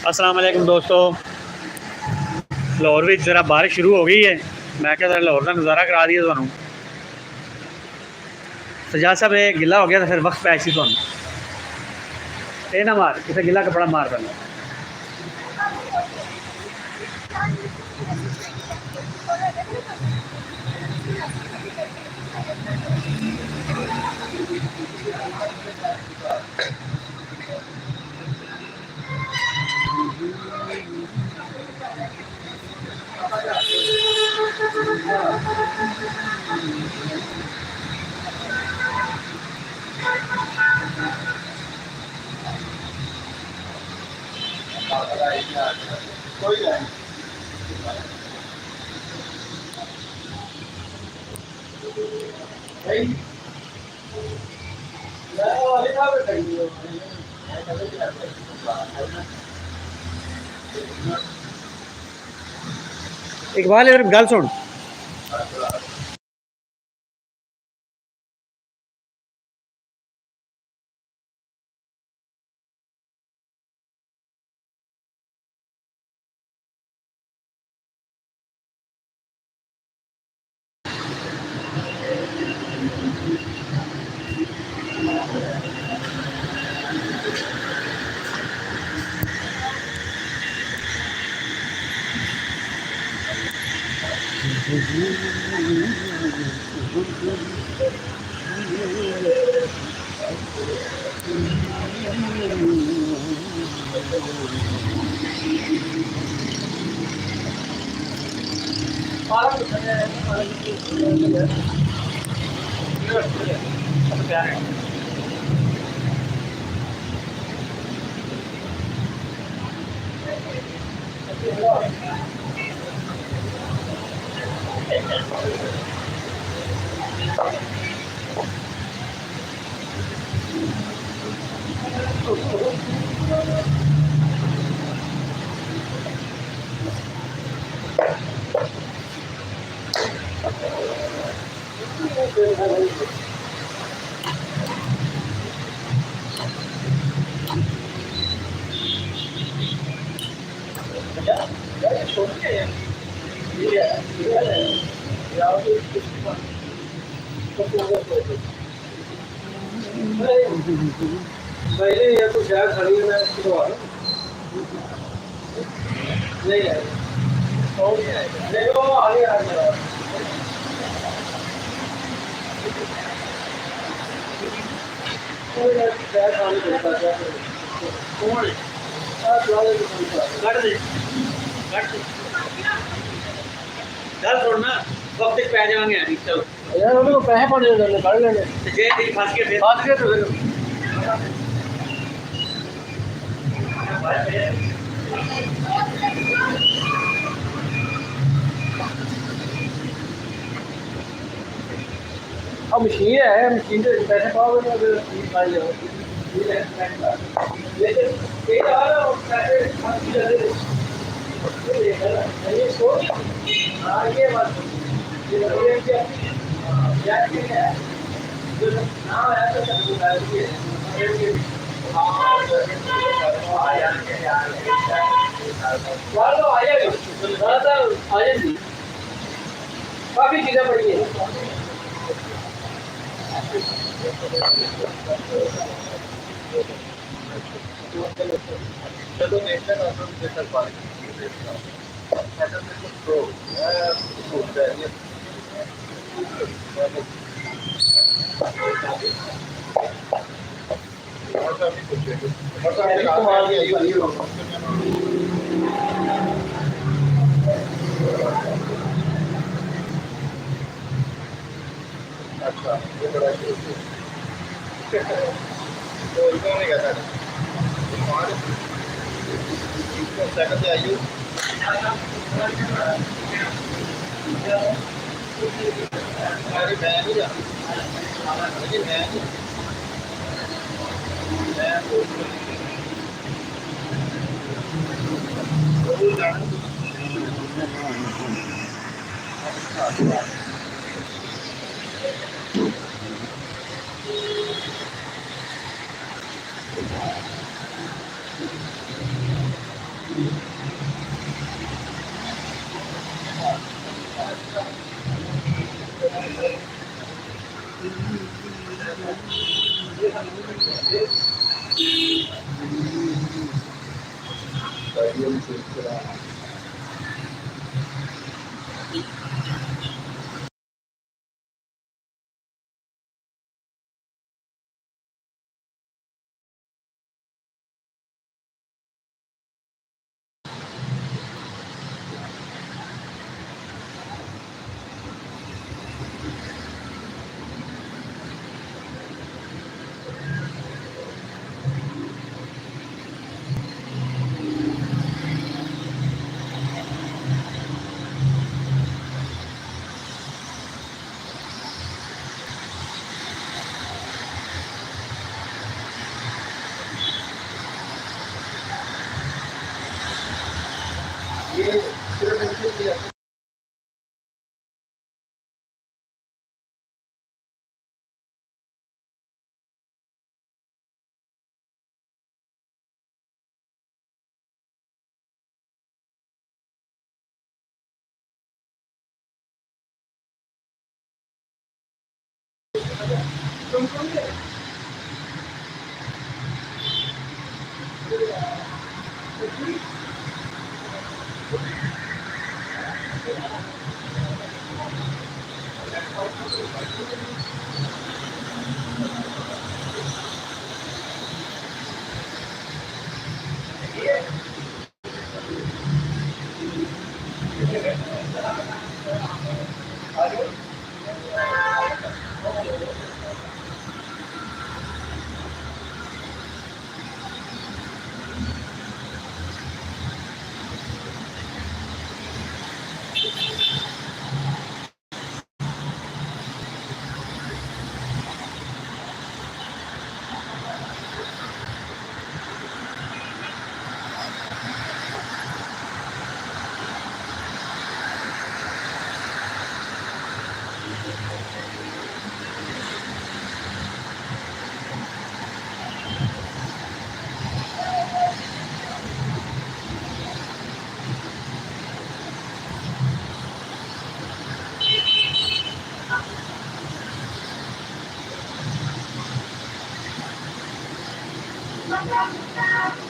अस्सलाम वालेकुम दोस्तों। लाहौर में ज़रा बारिश शुरू हो गई है। मैं क्या जरा लाहौर का नज़ारा करा दिया थानू। सजाद साहब ये गिला हो गया तो फिर वक्त पे ऐसी थानू ये ना मार इसे गिला कपड़ा मार पहले। इकबाल इधर गल सुन। गल सुनना वक्त पै जाएंगे चलो यार उन्होंने पैसे पाने निकाल लेंगे जे फंस गए तो अब मशीन है मशीन से पैसे पाओगे तो अगर मशीन पाई जाओ लेकिन ये पैसे हाँ ये बात काफी चीजें पड़ी है चलो देखते हैं अच्छा ये बड़ा तो इसमें नहीं कहता सेकंड से आइए अरे मैं नहीं जा लेकिन मैं Thank you.